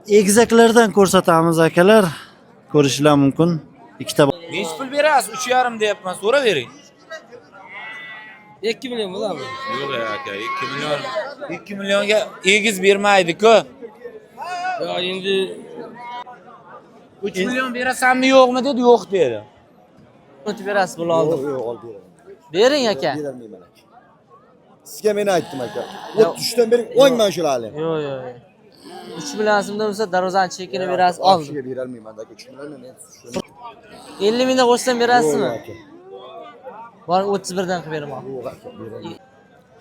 egizaklardan ko'rsatamiz akalar. Ko'rishlar mumkin. Ikkita. Neç pul berasiz? 3,5 deyapman, so'ravering. 2 milyon bo'ladimi? Yo'q aka, 2 milyon. 2 millionga egiz bermaydi-ku. Ya endi 3 milyon berasanmi yo'qmi dedi, yo'q dedi. o'tib berasiz pul oldim. Yo'q, olib beraman. Bering aka. Berolmayman aka. Sizga men aytdim aka. 33 dan bering 10 man shularni. Yo'q, yo'q. 3 million so'mdan bo'lsa darvozani chekini berasiz oldim. Sizga berolmayman aka. 3 millionni men shuni. 50 mingdan qo'shsam berasizmi? Yo'q aka. Bor 31 dan qilib beraman. Yo'q aka, berolmayman.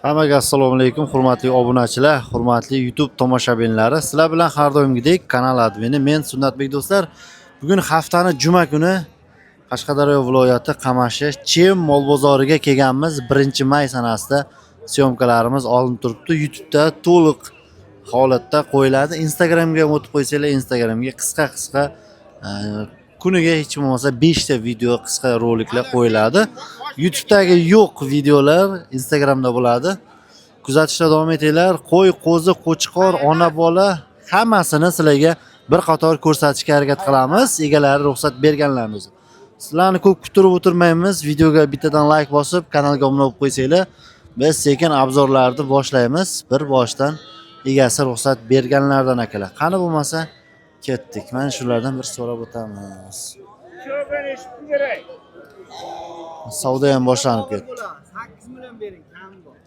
Hammaga assalomu alaykum, hurmatli obunachilar, hurmatli YouTube tomoshabinlari. Sizlar bilan har doimgidek kanal admini men Sunnatbek do'stlar. Bugun haftani juma kuni Qashqadaryo viloyati Qamashi Chem mol bozoriga kelganmiz. 1-may sanasida syomkalarimiz olinib turibdi. YouTube'da to'liq holatda qo'yiladi. Instagramga o'tib qo'ysanglar, Instagramga qisqa kuniga hech bo'lmasa 5 ta video, qisqa roliklar qo'yiladi. YouTube'dagi yo'q videolar Instagramda bo'ladi. Kuzatishda davom etinglar. Qo'y, qo'zi, qo'chqor, ona bola hammasini sizlarga bir qator ko'rsatishga harakat qilamiz. Egalari ruxsat berganlarni o'zi. Sizlarni ko'p kuttirib o'tirmaymiz. Videoga bittadan like bosib, kanalga obuna bo'lib qo'ysanglar, biz sekin obzorlarni boshlaymiz. Bir boshdan egasi ruxsat berganlardan akalar. Qani bo'lmasa ketdik. Mana shulardan bir so'rab o'tamiz. Savdo ham boshlanib ketdi. 8 million bering, kam bor.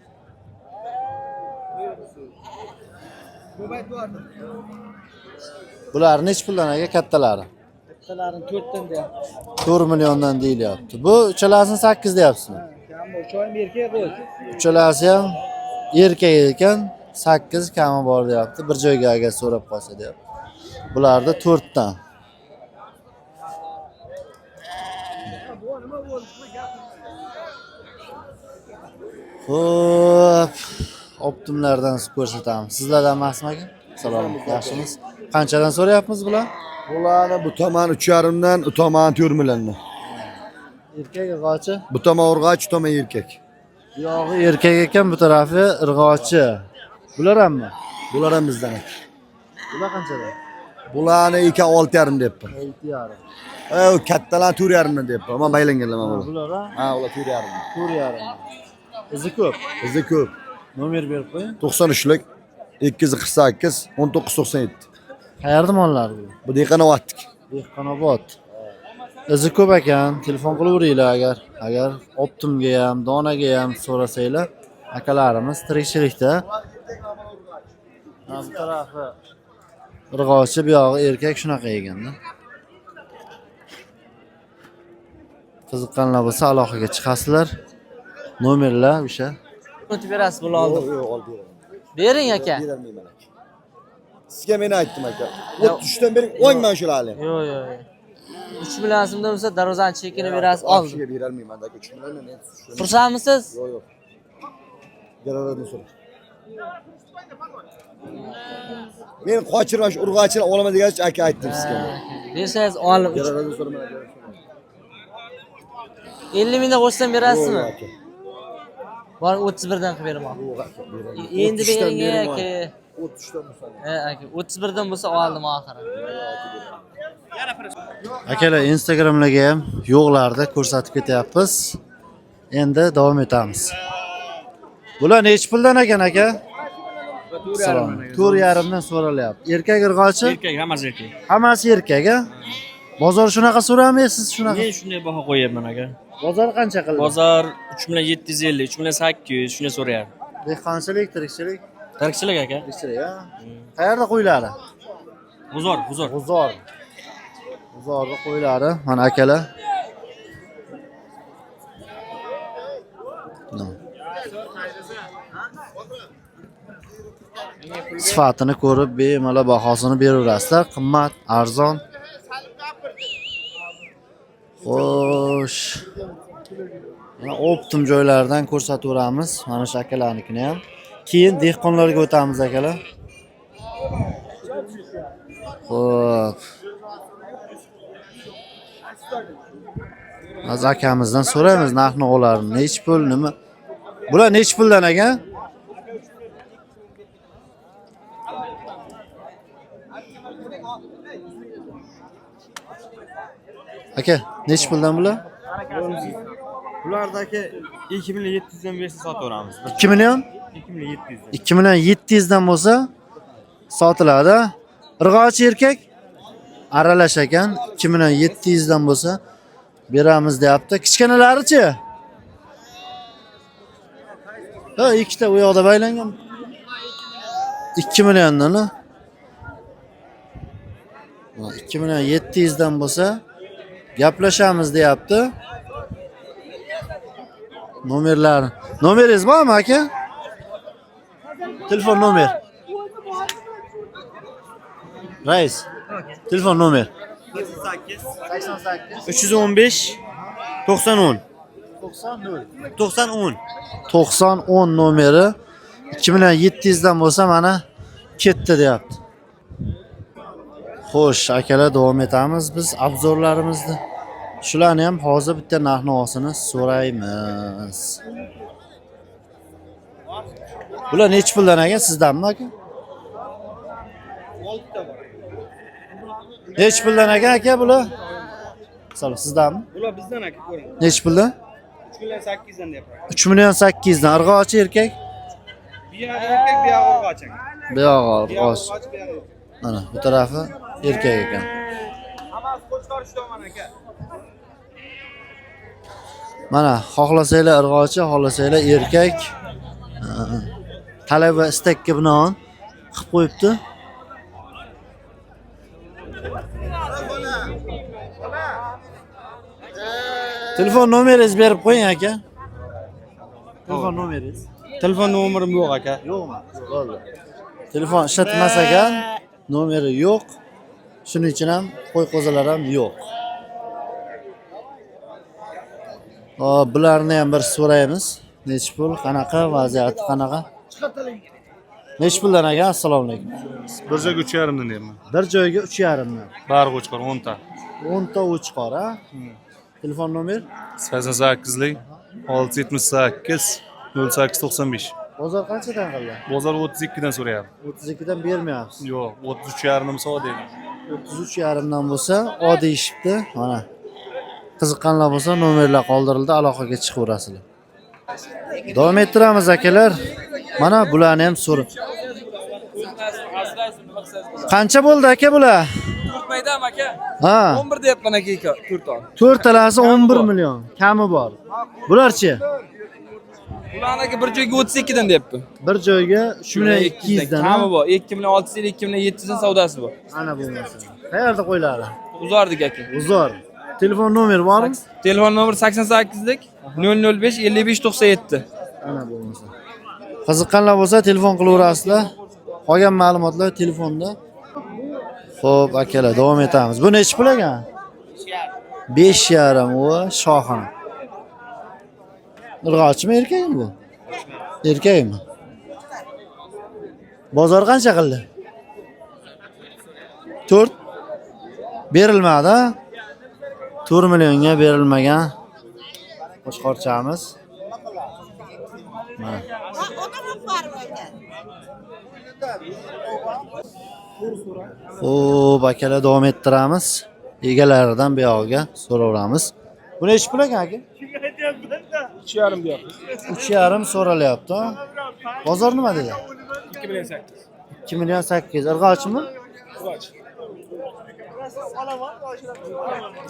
Bular nech puldan aka kattalari? Kattalarini 4 dan deyapti. 4 milliondan deyilyapti. Bu uchalasini 8 deyapsizmi? Kam bor, choyim erkak qo'y. Uchalasi ham erkak ekan, 8 kami bor deyapti. Bir joyga agar so'rab qolsa deyapti. Bularda 4 dan. Xo'p, optimlardan ko'rsatamiz. Sizlardan emasmi aka? Salom, yaxshimiz. Qanchadan so'rayapmiz bular? Bularni bu tomon 3,5 dan, u tomon 4 milliondan. Erkak irg'ochi. Bu tomon urg'och, bu tomon erkak. Bu yog'i erkak ekan, bu tarafi irg'ochi. Bular hammi? Bular ham bizdan aka. Bular qanchadan? Bularni 2,5 deyapman. 6,5. U kattalar 4,5 dan deyapman. Men baylanganlar mana bular. Bular Ha, ular 4,5. 4,5. Izi ko'p. Bizda ko'p. Nomer berib qo'ying. 93lik 248 1997. Qayerda mollar bu? Bu Dehqonobodnik. Dehqonobod. Izi ko'p ekan. Telefon qilaveringlar agar optimga ham, donaga ham so'rasanglar, akalarimiz tirikchilikda. Bu tarafi irg'ochi, bu yog'i erkak shunaqa eganda. Qiziqqanlar bo'lsa aloqaga chiqasizlar. Nomerlar o'sha. O'tib berasiz pul oldim. Yo'q, olib beraman. Bering aka. Berolmayman aka. Sizga men aytdim aka. 33 dan bering 10 man shularni. Yo'q, yo'q. 3 million so'mdan bo'lsa darvozani chekini berasiz oldim. Sizga berolmayman aka. 3 millionni men shuni. Xursandmisiz? Yo'q, yo'q. Garovdan so'ra. Men qochirmash urg'ochilar olaman degach aka aytdim sizga. Bersangiz olim. Garovdan so'raman aka. 50 mingdan qo'shsam berasizmi? Yo'q aka. Bor 31 dan qilib beraman. Yo'q aka, beraman. Endi bering aka. 33 dan bo'lsa. Aka, 31 dan bo'lsa oldim oxiri. Akalar, Instagramlarga ham yo'qlarda ko'rsatib ketyapmiz. Endi davom etamiz. Bular nech puldan ekan aka? 4,5 dan so'ralyapti. Erkak irg'ochi? Erkak, hammasi erkak. Hammasi erkak, a? Bozor shunaqa so'ramaysiz, shunaqa. Men shunday baho qo'yapman aka. Bozor qancha qildi? Bozor 3 million 750, 3 million 800 shunday so'rayapti. Dehqonchilik, tirikchilik. Tirikchilik aka. Tirikchilik, a? Qayerda qo'ylari? G'uzor. G'uzor. G'uzorda qo'ylari, mana akalar. Sifatini ko'rib, bemalol bahosini beraverasizlar. Qimmat, arzon. Xo'sh. Mana optim joylardan ko'rsataveramiz. Mana shu akalarnikini ham. Keyin dehqonlarga o'tamiz akalar. Xo'p. Az akamizdan so'raymiz narx-navolarni. Nech pul, nima? Bular nech puldan aka? Aka, necha puldan bular? Bulardagi 2700 dan bersa sotaveramiz. 2 million? 2700. 2 million 700 dan bo'lsa sotiladi. Irg'ochi erkak aralash ekan. 2 million 700 dan bo'lsa beramiz deyapti. Kichkinalarichi? Ha, ikkita u yoqda baylangan. 2 milliondan, ha? 2 million 700 dan bo'lsa gaplashamiz deyapti. Nomeringiz bormi aka? Telefon nomer. Rais. Telefon nomer. 315 90 10. 9010 nomeri 2 million 700 dan bo'lsa mana ketdi deyapti. Xo'sh, akalar davom etamiz biz obzorlarimizni. Shularni ham hozir bitta narx-navosini so'raymiz. Bular necha puldan ekan, sizdanmi aka? 6 ta bor. Necha puldan ekan aka bular? Salom, sizdanmi? Bular bizdan aka ko'ring. Necha puldan? 3 million 800 dan deyapman. 3 million 800 dan. Irg'ochi erkak? Bir yoq erkak, bir yoq urg'och aka. Bu yog'i Bir yoq irg'och. urg'och, bir yoq. Mana bu tarafi erkak ekan. Hammasi qo'chqor ishlayman aka. Mana xohlasanglar irg'ochi, xohlasanglar erkak. Talab va istakka binoan qilib qo'yibdi. Telefon nomeringizni berib qo'ying aka. Telefon nomeringiz? Telefon nomerim yo'q aka. Yo'qmi? Bo'ldi. Telefon ishlatmas ekan, nomeri yo'q. Shuning uchun ham qo'y-qo'zalar ham yo'q. Hop, bularni ham bir so'raymiz. Necha pul, qanaqa, vaziyati qanaqa? Necha puldan ekan? Assalomu alaykum. Bir joyga 3,5 dan deyman. Bir joyga 3,5 dan. Bari qo'chqor 10 ta. 10 ta uchiqor, ha? Telefon nomer? 88lik 678 0895. Bozor qanchadan qildi? Bozor 32 dan so'rayapti. 32 dan bermayapsiz. Yo'q, 33,5 dan so'ra deydi. 33,5 dan bo'lsa, o deyishibdi. Mana. Qiziqqanlar bo'lsa, nomerlar qoldirildi, aloqaga chiqaverasizlar. Davom ettiramiz akalar. Mana bularni ham so'rab. Qancha bo'ldi aka bular? Maydam aka. Ha. 11 deyapman aka 4 ton. 4 talasi 11 million. Kami bor. Bularchi? Ularniki bir joyga 32 dan deyapti. Bir joyga 3200 dan. Kami bor. 2600 2700 dan savdosi bor. Ana bo'lmasa. Qayerda qo'ylari? Uzordik aka. Uzor. Telefon nomer bormi? Telefon nomer 88lik 005 55 97. Ana bo'lmasa. Qiziqqanlar bo'lsa telefon qilaverasizlar. Qolgan ma'lumotlar telefonda. Xo'p, akalar, davom etamiz. Bu necha pul ekan? 5,5 u shohona. Irg'ochimi, erkakmi bu? Erkakmi? Bozor qancha qildi? 4 berilmadi. 4 millionga berilmagan qo'shqorchamiz. Mana. Xo'p, akalar, davom ettiramiz. Egalaridan bu yoqqa so'raveramiz. Bu necha pul ekan aka? 3,5 deyapti. 3,5 so'ralyapti. Bozor nima dedi? 2 million 800. 2 million 800. Irg'ochimi? Urg'och.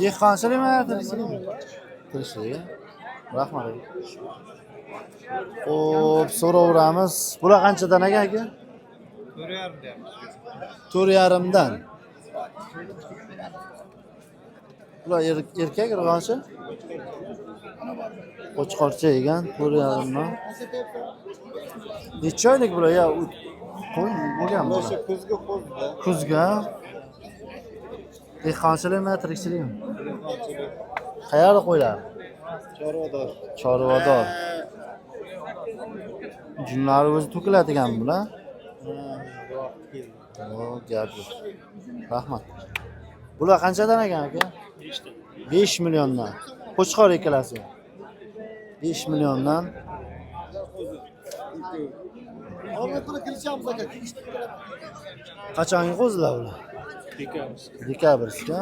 Dehqonchilikmi, tirikchilikmi? Tirikchilik. Rahmat. Xo'p, so'raveramiz. Bular qanchadan ekan aka? 4,5 deyapti. 4,5 dan. Bular erkak irg'ochi? Qo'chqorcha ekan, 4,5 dan. Necha oylik bular ya? Qo'y bo'lgan bular. Kuzga qo'ydi. Kuzga. Dehqonchilikmi, tirikchilikmi? Qayerda qo'ylar? Chorvador. Chorvador. Junlari o'zi to'kiladigan bular. O, gap yo'q. Rahmat. Bular qanchadan ekan aka? 5 milliondan. Qo'chqor ikkalasi. 5 milliondan. Qachongi qo'zilar ular? Dekabrga.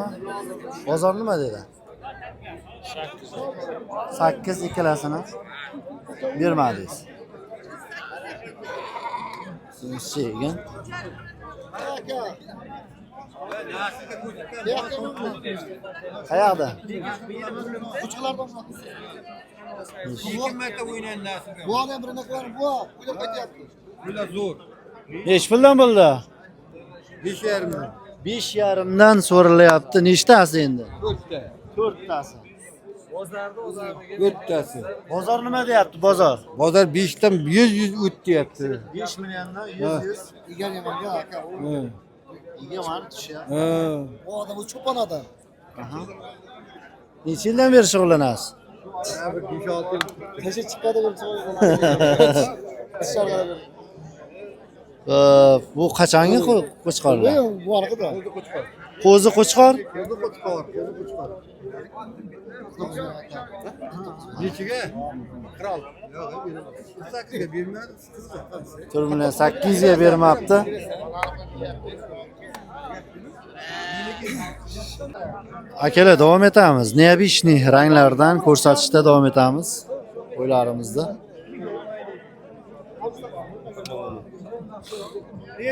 Bozor nima dedi? 8 ikkalasini bermadingiz. Sinchi ekan. Qayerda? Bu adam birine koyarım bu. Bu da kaçacaktı. Nechi puldan bo'ldi? 5,5'dan. 5,5dan so'ralyapti. Nechtasi endi? 4tasi. 4'tasi. Bozor nima deyapti, bozor? Bozor 5'ten 100 o'tyapti. 5 milliondan 100. İger yemanga aka. Iga var tushya. O adam o çoban adam. Necha yildan beri shug'ullanasiz? Abi 5-6 yıl. Taşı çıkmadı bir dışarıda. Bu qachongi qo'chqorlar? Bu arkada. Qo'zi qo'chqor? Kozu koçkar. Neçige? Kral. Yok, sakıya bilmez. 4 million 800 ga bermabdi. Akalar davom etamiz. Neobishniy ranglardan ko'rsatishda davom etamiz. Qo'ylarimizda.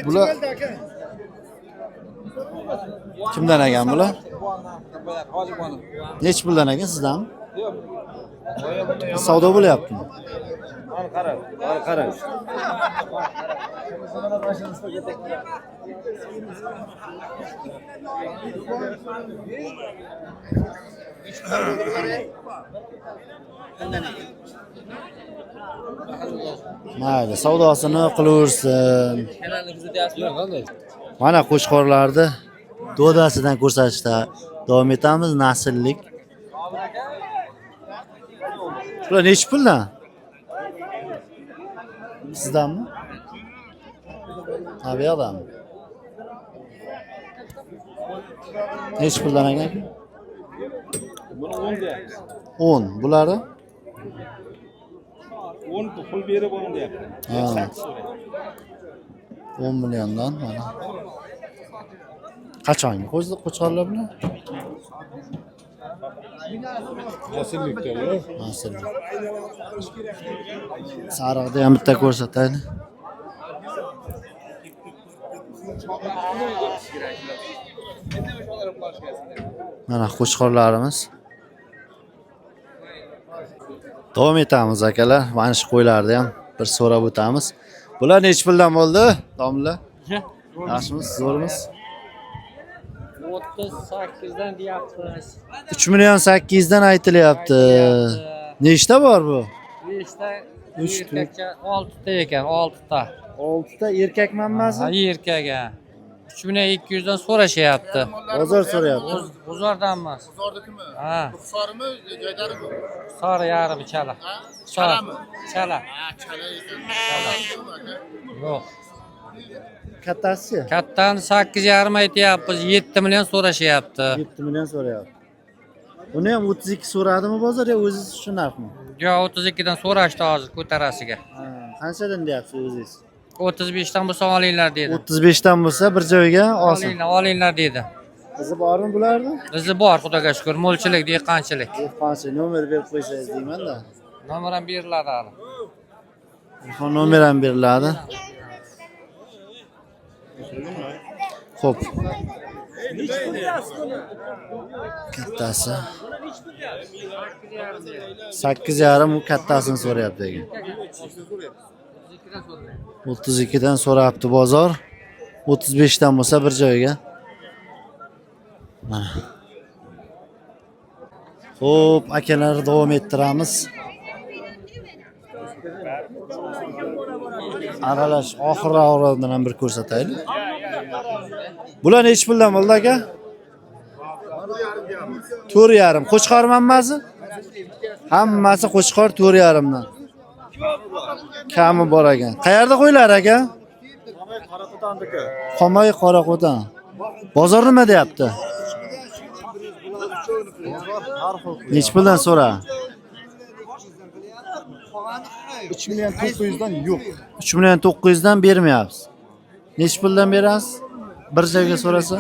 Bular kimdan ekan bular? Nech puldan ekan sizdanmi? Savdo bo'lyaptimi? Qara. Mayli, savdosini qilaversin. Mana qo'chqorlarni do'dasidan ko'rsatishda davom etamiz. Nasllik. Bular nechi puldan? Sizdanmi? Ha, bu yoqdanmi? Nechi puldan ekan? 10. Bularni? 10 pul berib oling deyapti. Ha. 10 milliondan mana. Qachongi qo'chqorlar bilan? Nasllikda. Nasllik. Sariqda ham bitta ko'rsatayli. Mana qo'chqorlarimiz. Davom etamiz akalar. Mana shu qo'ylarni ham bir so'rab o'tamiz. Bular nechi puldan bo'ldi, domla? Yaxshimiz, zo'rmiz. 38 dan deyapmiz. 3 million 800 dan aytilyapti. Nechta bor bu? 5ta, 3 erkakcha 6 ta ekan, 6 ta. 6 ta erkak manbasi. Ha, erkak a. 3200 dan so'rashyapti. Bozor so'rayapti. Bozordan emas. Bozornikimi? Ha. Sorimi, joydarimi? Sari yarim chala. Chalami? Chala. Ha, chala ekan. Yo'q. Kattasi Kattani 8,5 aytyapmiz, 7 million so'rashyapti. 7 million so'rayapti. Uni ham 32 so'radimi bozor yo o'zingiz shu narxmi? Yo, 32 dan so'rashdi hozir ko'tarasiga. Ha, qanchadan deyapsiz o'zingiz? 35 dan bo'lsa olinglar dedi. 35 dan bo'lsa bir joyga olsin. Olinglar dedi. Qizi bormi bularni? Bizi bor, xudoga shukr, mo'lchilik, dehqonchilik. Dehqonchilik nomer berib qo'ysangiz deyman-da. Nomer ham beriladi hali. Telefon nomer ham beriladi. Xo'p. Kattasi 8,5 u kattasini so'rayapti ekan. 32 dan so'rayapti bozor. 35 dan bo'lsa bir joyga. Mana. Xo'p, akalar davom ettiramiz. Aralash oxirgi avroddan ham bir ko'rsataylik. Bular nechi puldan bo'ldi aka? 4,5. Qo'chqor manbasi? Hammasi qo'chqor 4,5 dan. Kami bor ekan. Qayerda qo'ylar aka? Qomay Qoraqo'dan. Bozor nima deyapti? Nechi puldan so'ra? 3 milyon 900'dan yo'q. 3 million 900 dan bermayapsiz. Necha puldan berasiz? Bir joyga so'rasa?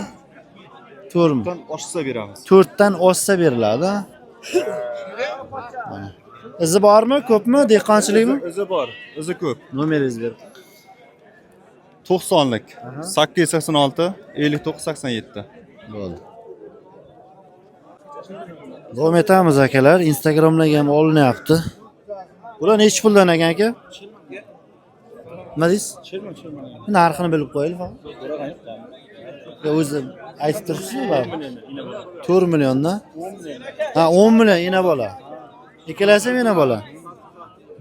4 mi? Bundan oshsa beramiz. 4 dan oshsa beriladi. Mana. Izi bormi, ko'pmi, dehqonchilikmi? O'zi bor, o'zi ko'p. Nomeringizni bering. 90lik 886 59 87. Bo'ldi. Davom etamiz akalar. Instagramlarga ham olinyapti. Bular necha puldan ekan aka? Nima deysiz? Narxini bilib qo'yaylik faqat. Ya o'zi aytib turibsiz-ku baribir. 4 milliondan. Ha, 10 million ina bola. Ikkalasi ham ina bola.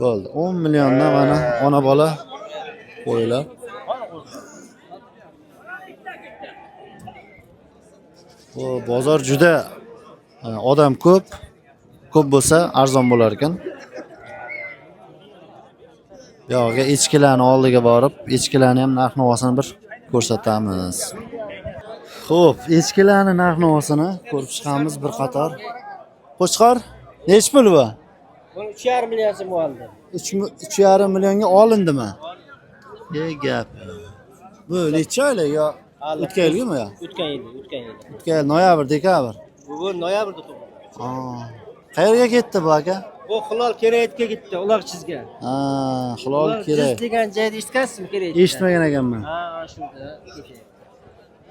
Bo'ldi. 10 milliondan mana ona bola qo'ylar. Bu bozor juda odam ko'p. Ko'p bo'lsa arzon bo'lar ekan. Yo'g'a echkilarni oldiga borib, echkilarni ham narx-navosini bir ko'rsatamiz. Xo'p, echkilarni narx-navosini ko'rib chiqamiz bir qator. Qo'chqor, nech pul bu? 3,5 million so'm oldi. 3,5 millionga olindimi? Gap. Bu necha oylik yo? O'tgan yilgimi yo? O'tgan yil. O'tgan yil noyabr, dekabr. Bu noyabrda tug'ilgan. Qayerga ketdi bu aka? Bu Hilol Kerakga ketdi, ular chizgan. Ha, Hilol Kerak. degan joyda eshitgansizmi Kerak? Eshitmagan ekanman. Ha, shunda.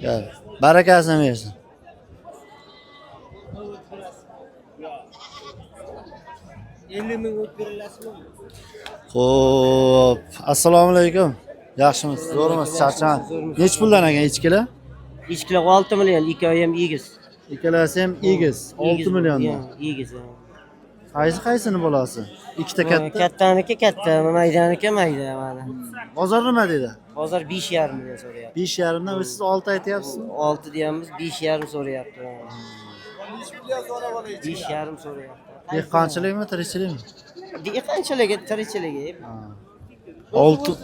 Gap. Barakasini bersin. Xo'p, assalomu alaykum. Yaxshimisiz? Zo'rmisiz? Charchang. Nech puldan ekan echkilar? Echkilar 6 million, ikkovi ham egiz. Ikkalasi ham egiz. 6 milliondan. Egiz. Qaysini bo'lasi? Ikkita katta. Kattaniki katta, maydaniki mayda mana. Bozor nima dedi? Bozor 5,5 million so'rayapti. 5,5 dan siz 6 aytyapsizmi? 6 deyapmiz, 5,5 so'rayapti. 5,5 so'rayapti. Dehqonchilikmi, tirikchilikmi? Dehqonchiligi, tirikchiligi. 6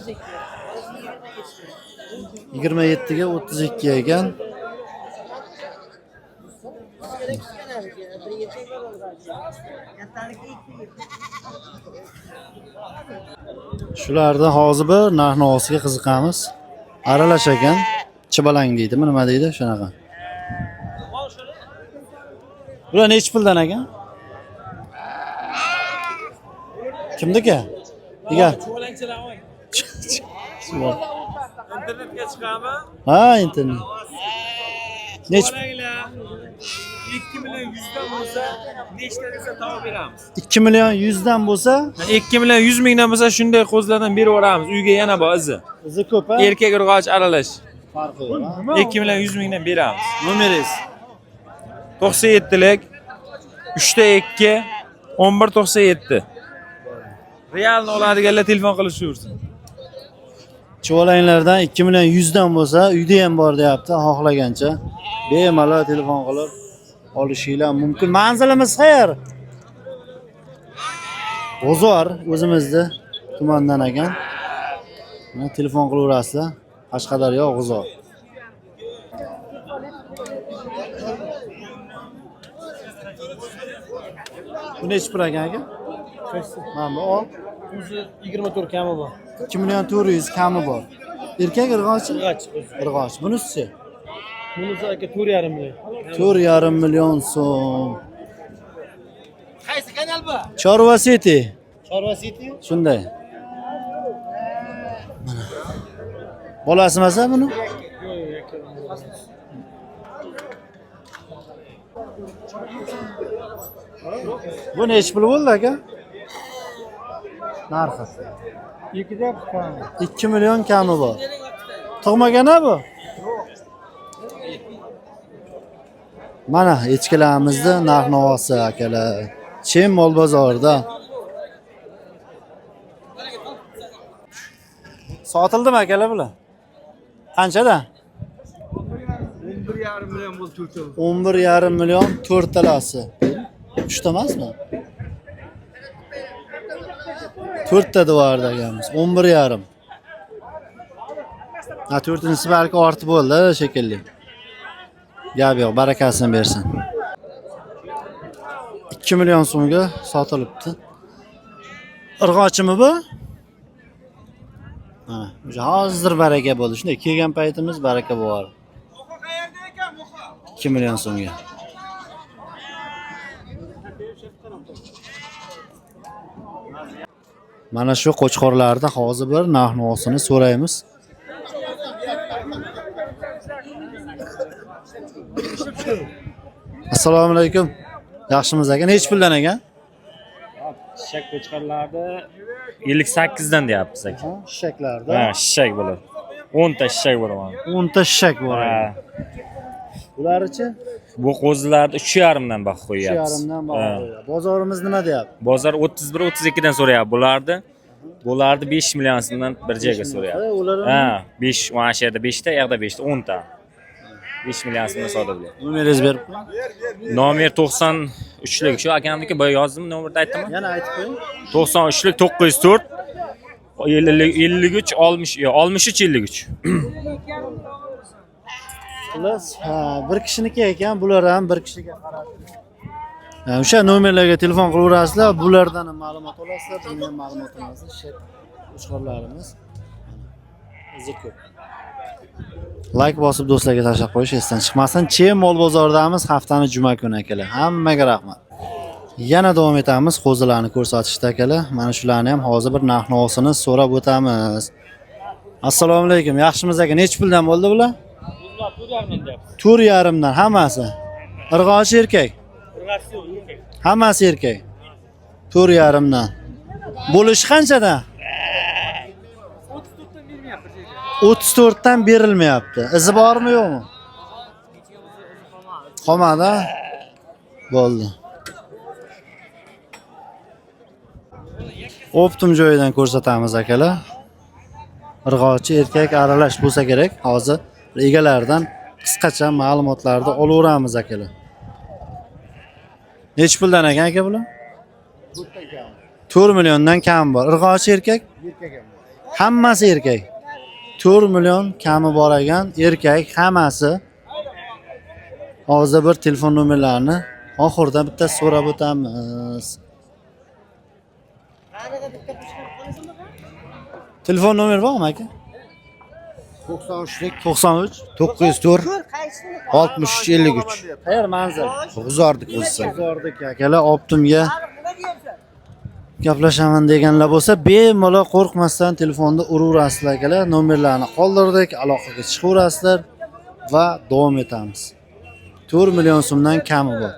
27 ga 32 ekan. Shularda hozir bir narx-navosiga qiziqamiz. Aralash ekan. Chibalang deydimi, nima deydi? Shunaqa. Bular nech puldan ekan? Kimniki? Egar. Internetga chiqami? Ha, internet. Nech 2 million 100 dan bo'lsa, nechta desa tavab beramiz. 2 million 100 dan bo'lsa, 2 million 100 mingdan bo'lsa, shunday qo'zlardan berib yuboramiz. Uyga yana bor izi. izi ko'p a? Erkak urg'och aralash. Farqi yo'q. 2 million 100 mingdan beramiz. Nomeringiz? 97lik 3 2 1197. Realni oladiganlar telefon qilishaversin. Chuvalanglardan 2 million 100 dan bo'lsa, uyda ham bor deyapti, xohlagancha. Bemalol telefon qilib olishinglar mumkin. Manzilimiz qayer? Bozor o'zimizda tumandan ekan. Mana telefon qilaverasizlar. Qashqadaryo, G'uzor. Bu nechi pul ekan aka? Mana bu ol. O'zi 24 kami bor. 2 million 400 kami bor. Erkak irg'ochi? Irg'och. Bunisi? Bunisi aka 4,5 million. 4,5 million so'm. Qaysi kanal bu? Chorva City. Chorva City? Shunday. Mana. Bolasi emas buni? Bu nechi pul bo'ldi aka? Narxi. 2 million kami bor. Tug'magan bu? Mana echkilarimizni narx-navosi akalar. Chem mol bozorida. Sotildimi akalar bular? Qanchadan? 11,5 million bo'ldi to'rtta. 11,5 million to'rtalasi. 3 ta emasmi? 4 ta devorda ekanmiz. 11,5. Ha, 4-inchisi balki ortib bo'ldi shekilli. Gap yo'q, barakasini bersin. 2 million so'mga sotilibdi. Irg'ochimi bu? Mana, o'sha hozir baraka bo'ldi. Shunday kelgan paytimiz baraka bor. 2 million so'mga. Mana shu qo'chqorlarda hozir bir narx-navosini so'raymiz. Assalomu alaykum. Yaxshimiz aka? Nech puldan ekan? Shishak qo'chqorlarni 58 dan deyapmiz aka. Shishaklarda. Ha, shishak bo'ladi. 10 ta shishak bo'ladi. 10 ta shishak bor. Ha. Ularchi? Bu qo'zilarni 3,5 dan baho qo'yyapmiz. 3,5 dan baho qo'yadi. Bozorimiz nima deyapti? Bozor 31-32 dan so'rayapti bularni 5 million so'mdan bir joyga so'rayapti. Ha, 5, mana shu yerda 5 ta, yoqda 5 ta, 10 ta. 5 million so'mdan savdo bo'ladi. Nomeringiz berib. Nomer 93lik. Shu akamniki boya yozdim, nomerni aytdimmi? Yana aytib qo'ying. 93lik 904 53 60 yo 63 53. Xullas, bir kishiniki ekan, bular ham bir kishiga qarab. O'sha nomerlarga telefon qilaverasizlar, bulardan ham ma'lumot olasizlar, bundan ham ma'lumot olasizlar. Shek qo'chqorlarimiz. Izi ko'p. Like bosib do'stlarga tashlab qo'yish esdan chiqmasin. Chem mol bozoridamiz haftaning juma kuni akalar. Hammaga rahmat. Yana davom etamiz qo'zilarni ko'rsatishda akalar. Mana shularni ham hozir bir narx-navosini so'rab o'tamiz. Assalomu alaykum. Yaxshimiz aka? Nech puldan bo'ldi bular? 4,5 dan hammasi. Irg'ochi erkak. Hammasi erkak. 4,5 dan. Bo'lishi qanchadan? 34 dan berilmayapti. Izi bormi yo'qmi? Qolmadi. Bo'ldi. Optim joyidan ko'rsatamiz akalar. Irg'ochi erkak aralash bo'lsa kerak. Hozir egalaridan qisqacha ma'lumotlarni olaveramiz akalar. Nech puldan ekan aka bular? 4 milliondan kam bor. Irg'ochi erkak? Hammasi erkak. 4 million kami bor ekan, erkak hammasi. Hozir bir telefon nomerlarini oxirida bitta so'rab o'tamiz. Telefon nomer bormi aka? 93lik 93 904 63 53. Qayer manzil? G'uzordik o'zisi. G'uzordik akalar Optimga gaplashaman deganlar bo'lsa, bemalol qo'rqmasdan telefonda uraverasizlar akalar. Nomerlarni qoldirdik, aloqaga chiqaverasizlar va davom etamiz. 4 million so'mdan kami bor.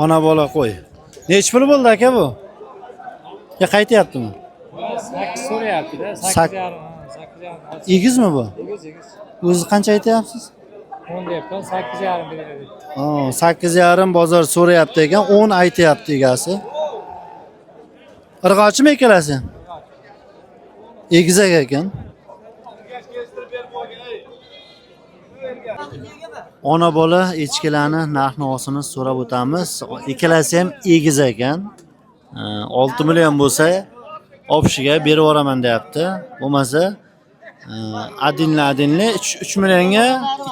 Ona bola qo'y. Nech pul bo'ldi aka bu? Ya qaytyaptimi? 8 so'rayapti-da, 8,5. Egizmi bu? O'zi qancha aytyapsiz? 10 deyapman, 8,5 beradi. 8,5 bozor so'rayapti ekan, 10 aytyapti egasi. Irg'ochimi ikkalasi? Egizak ekan. Ona bola echkilarni narx-navosini so'rab o'tamiz. Ikkalasi ham egiz ekan. 6 million bo'lsa, opshiga berib yuboraman deyapti. Bo'lmasa, adinli 3 millionga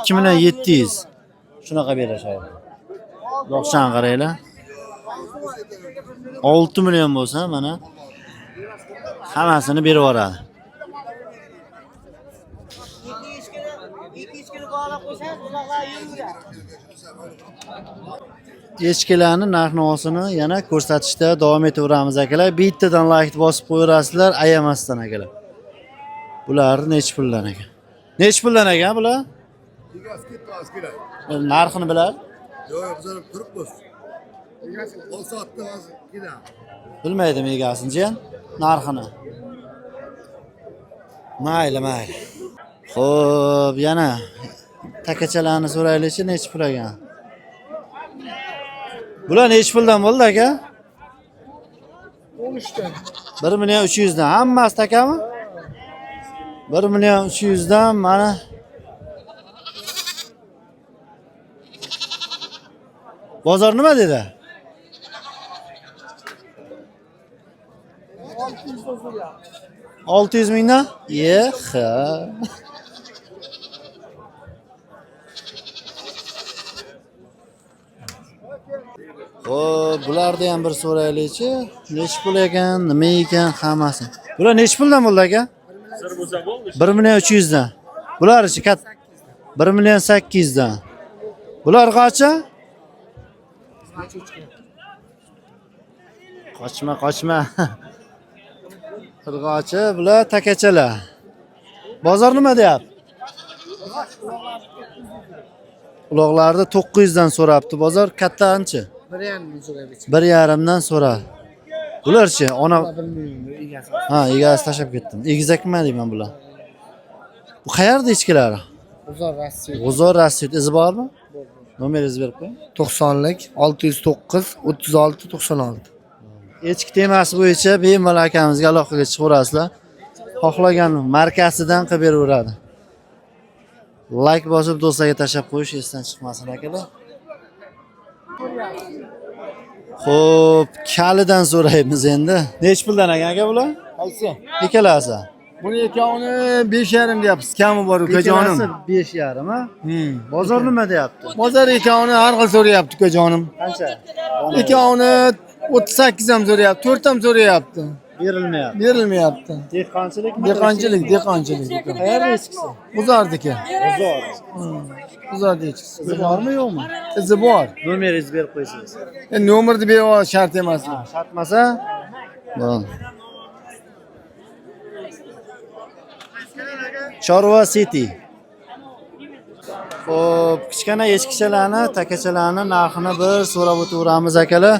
2 million 700. Shunaqa berishadi. Boqchani qaranglar. 6 million bo'lsa, mana hammasini berib yuboradi. Echkilarni narx-navosini yana ko'rsatishda davom etaveramiz akalar. Bittadan like bosib qo'yarasizlar, ayamasdan akalar. Bular nech puldan ekan? Nech puldan ekan bular? Narxini bilar? Yo'q, bizlar turibmiz. Ol soatda hozir kina. Bilmaydimi egasini jiyan? Narxini. Mayli. Xo'p, yana takachalarni so'raylik-chi, nech pul ekan? Bular nech puldan bo'ldi aka? 13 dan. 1 million 300 dan. Hammasi takami? 1 million 300 dan mana. Bozor nima dedi? 600 mingdan? Ha. Xo'p, bularni ham bir so'raylik-chi. Nech pul ekan, nima ekan hammasi. Bular nechi puldan bo'ldi aka? 1 million 300 dan. Bular-chi kat 1 million 800 dan. Bular qancha? Qochma. Qirg'ochi, bular takachalar. Bozor nima deyapti? Uloqlarni 900 dan so'rabdi. Bozor katta ancha. 1,5 dan so'ra. Bularchi ona ha, egasi tashab ketdim. Egizakmi deyman bular. Bu qayerda echkilari? G'uzor Rasyut izi bormi? Nomeringizni berib qo'ying. 90lik 609 36 96. Echki temasi bo'yicha bemalol akamizga aloqaga chiqaverasizlar. Xohlagan markasidan qilib beraveradi. Like bosib do'stlarga tashab qo'yish esdan chiqmasin akalar. Xo'p, kalidan so'raymiz endi. Nech puldan aka bular? Qaysi? Ikkalasi. Buni ikkovini 5,5 deyapsiz. Kami bor ukajonim. 5,5 ha? Bozor nima deyapti? Bozor ikkovini har xil so'rayapti ukajonim. Qancha? Ikkovini 38 ham so'rayapti, 4 ham so'rayapti. Berilmayapti. Berilmayapti. Dehqonchilikmi? Dehqonchilik. Qayerda echkisi? Buzorniki. Bozor. Buzorda echkisi. Izi bormi yo'qmi? Izi bor. Nomeringizni berib qo'ysangiz. Endi nomerni berib shart emas. Ha, shartmasa? Bo'ldi. Chorva City. Xo'p, kichkina echkichalarni, takachalarni narxini bir so'rab o'tamiz akalar.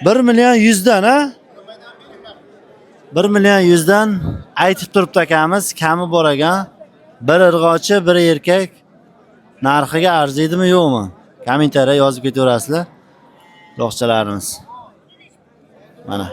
1 million 100 dan, ha? 1 million 100 dan aytib turibdi akamiz, kami bor ekan. Bir irg'ochi, bir erkak. Narxiga arziydimi, yo'qmi? Kommentariya yozib ketaverasizlar. Loqchalarimiz. Mana.